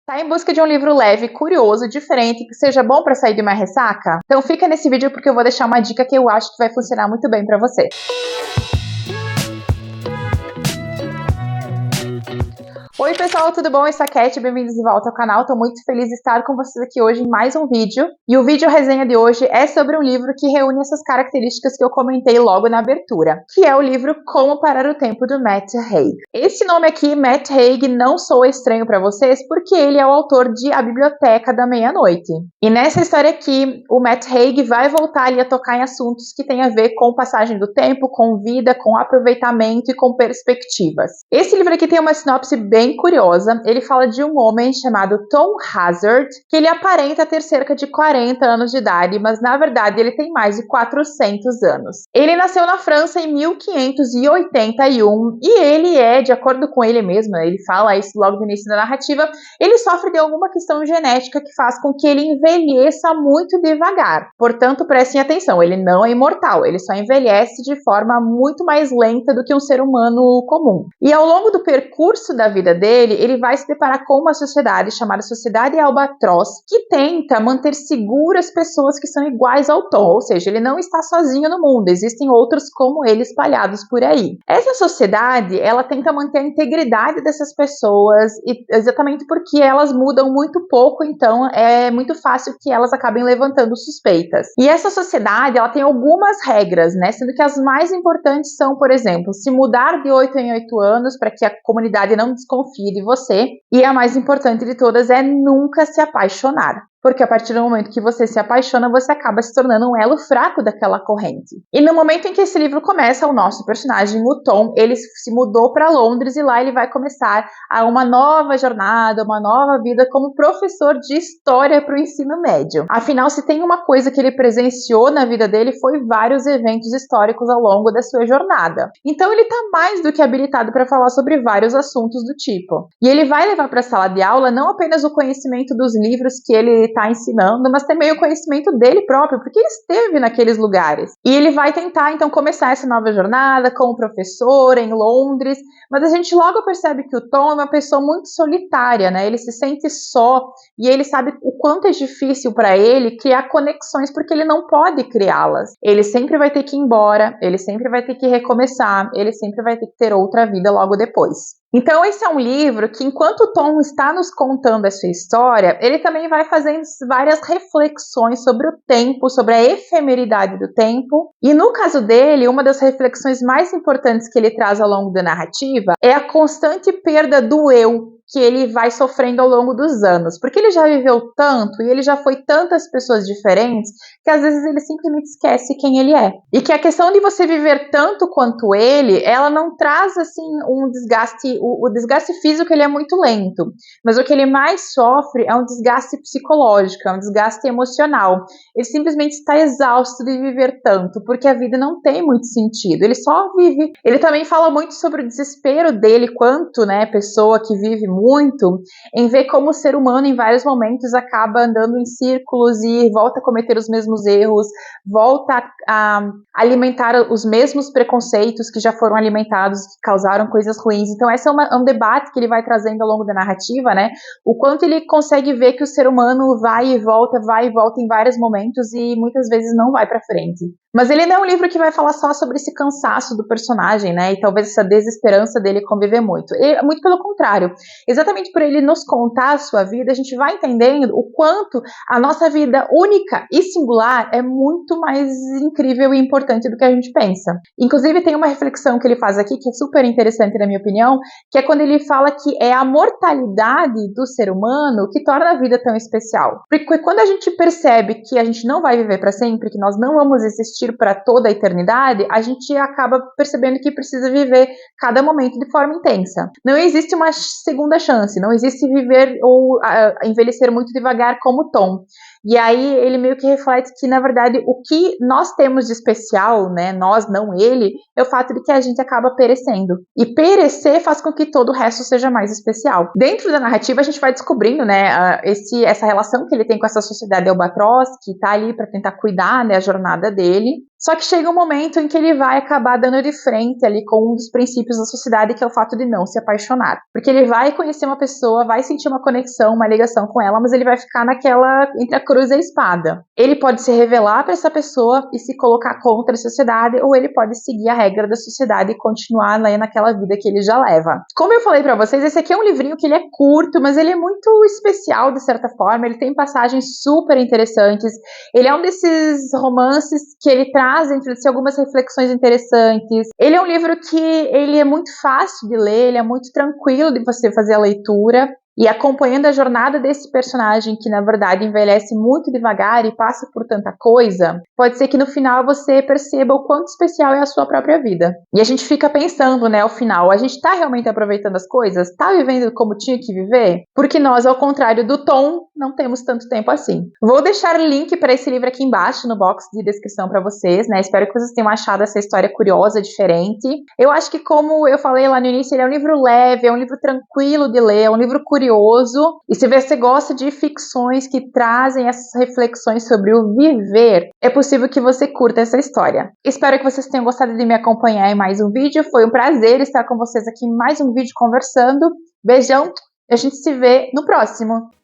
Tá em busca de um livro leve, curioso, diferente, que seja bom para sair de uma ressaca? Então fica nesse vídeo porque eu vou deixar uma dica que eu acho que vai funcionar muito bem para você. Oi pessoal, tudo bom? Eu sou a Cat, bem-vindos de volta ao canal. Estou muito feliz de estar com vocês aqui hoje em mais um vídeo. E o vídeo resenha de hoje é sobre um livro que reúne essas características que eu comentei logo na abertura, que é o livro Como Parar o Tempo, do Matt Haig. Esse nome aqui, Matt Haig, não soa estranho para vocês porque ele é o autor de A Biblioteca da Meia-Noite. E nessa história aqui, o Matt Haig vai voltar ali a tocar em assuntos que têm a ver com passagem do tempo, com vida, com aproveitamento e com perspectivas. Esse livro aqui tem uma sinopse bem curiosa. Ele fala de um homem chamado Tom Hazard, que ele aparenta ter cerca de 40 anos de idade, mas na verdade ele tem mais de 400 anos. Ele nasceu na França em 1581 e ele é, de acordo com ele mesmo, ele fala isso logo no início da narrativa, ele sofre de alguma questão genética que faz com que ele envelheça muito devagar. Portanto, prestem atenção, ele não é imortal, ele só envelhece de forma muito mais lenta do que um ser humano comum. E ao longo do percurso da vida dele, ele vai se deparar com uma sociedade chamada Sociedade Albatroz, que tenta manter seguras pessoas que são iguais ao Tom, ou seja, ele não está sozinho no mundo, existem outros como ele espalhados por aí. Essa sociedade, ela tenta manter a integridade dessas pessoas, exatamente porque elas mudam muito pouco, então é muito fácil que elas acabem levantando suspeitas. E essa sociedade, ela tem algumas regras, né, sendo que as mais importantes são, por exemplo, se mudar de 8 em 8 anos para que a comunidade não desconfie de você, e a mais importante de todas é nunca se apaixonar. Porque a partir do momento que você se apaixona, você acaba se tornando um elo fraco daquela corrente. E no momento em que esse livro começa, o nosso personagem, o Tom, ele se mudou para Londres e lá ele vai começar uma nova jornada, uma nova vida como professor de história para o ensino médio. Afinal, se tem uma coisa que ele presenciou na vida dele, foi vários eventos históricos ao longo da sua jornada. Então ele está mais do que habilitado para falar sobre vários assuntos do tipo. E ele vai levar para a sala de aula não apenas o conhecimento dos livros que ele está ensinando, mas também o conhecimento dele próprio, porque ele esteve naqueles lugares. E ele vai tentar, então, começar essa nova jornada como professor em Londres, mas a gente logo percebe que o Tom é uma pessoa muito solitária, né? Ele se sente só e ele sabe o quanto é difícil para ele criar conexões, porque ele não pode criá-las. Ele sempre vai ter que ir embora, ele sempre vai ter que recomeçar, ele sempre vai ter que ter outra vida logo depois. Então esse é um livro que, enquanto o Tom está nos contando essa história, ele também vai fazendo várias reflexões sobre o tempo, sobre a efemeridade do tempo. E no caso dele, uma das reflexões mais importantes que ele traz ao longo da narrativa é a constante perda do eu que ele vai sofrendo ao longo dos anos, porque ele já viveu tanto e ele já foi tantas pessoas diferentes que às vezes ele simplesmente esquece quem ele é. E que a questão de você viver tanto quanto ele, ela não traz assim um desgaste, o desgaste físico ele é muito lento, mas o que ele mais sofre é um desgaste psicológico, é um desgaste emocional. Ele simplesmente está exausto de viver tanto, porque a vida não tem muito sentido, ele só vive. Ele também fala muito sobre o desespero dele quanto, né, pessoa que vive muito, em ver como o ser humano em vários momentos acaba andando em círculos e volta a cometer os mesmos erros, volta a alimentar os mesmos preconceitos que já foram alimentados, que causaram coisas ruins. Então esse é um debate que ele vai trazendo ao longo da narrativa, né? O quanto ele consegue ver que o ser humano vai e volta em vários momentos e muitas vezes não vai para frente. Mas ele não é um livro que vai falar só sobre esse cansaço do personagem, né? E talvez essa desesperança dele conviver muito. Muito pelo contrário. Exatamente por ele nos contar a sua vida, a gente vai entendendo o quanto a nossa vida única e singular é muito mais incrível e importante do que a gente pensa. Inclusive, tem uma reflexão que ele faz aqui que é super interessante, na minha opinião, que é quando ele fala que é a mortalidade do ser humano que torna a vida tão especial. Porque quando a gente percebe que a gente não vai viver para sempre, que nós não vamos existir para toda a eternidade, a gente acaba percebendo que precisa viver cada momento de forma intensa. Não existe uma segunda chance, não existe viver ou envelhecer muito devagar como Tom. E aí ele meio que reflete que, na verdade, o que nós temos de especial, né, nós, não ele, é o fato de que a gente acaba perecendo. E perecer faz com que todo o resto seja mais especial. Dentro da narrativa, a gente vai descobrindo, né, essa relação que ele tem com essa sociedade albatroz, que tá ali para tentar cuidar, né, a jornada dele. Só que chega um momento em que ele vai acabar dando de frente ali com um dos princípios da sociedade, que é o fato de não se apaixonar. Porque ele vai conhecer uma pessoa, vai sentir uma conexão, uma ligação com ela, mas ele vai ficar naquela entre a cruz e a espada. Ele pode se revelar para essa pessoa e se colocar contra a sociedade, ou ele pode seguir a regra da sociedade e continuar naquela vida que ele já leva. Como eu falei para vocês, esse aqui é um livrinho que ele é curto, mas ele é muito especial de certa forma, ele tem passagens super interessantes. Ele é um desses romances que ele traz entre si algumas reflexões interessantes. Ele é um livro que ele é muito fácil de ler, ele é muito tranquilo de você fazer a leitura. E acompanhando a jornada desse personagem, que na verdade envelhece muito devagar e passa por tanta coisa, pode ser que no final você perceba o quanto especial é a sua própria vida. E a gente fica pensando, né, ao final, a gente tá realmente aproveitando as coisas? Tá vivendo como tinha que viver? Porque nós, ao contrário do Tom, não temos tanto tempo assim. Vou deixar o link para esse livro aqui embaixo, no box de descrição para vocês, né? Espero que vocês tenham achado essa história curiosa, diferente. Eu acho que, como eu falei lá no início, ele é um livro leve, é um livro tranquilo de ler, é um livro curioso. E se você gosta de ficções que trazem essas reflexões sobre o viver, é possível que você curta essa história. Espero que vocês tenham gostado de me acompanhar em mais um vídeo. Foi um prazer estar com vocês aqui em mais um vídeo conversando. Beijão, a gente se vê no próximo.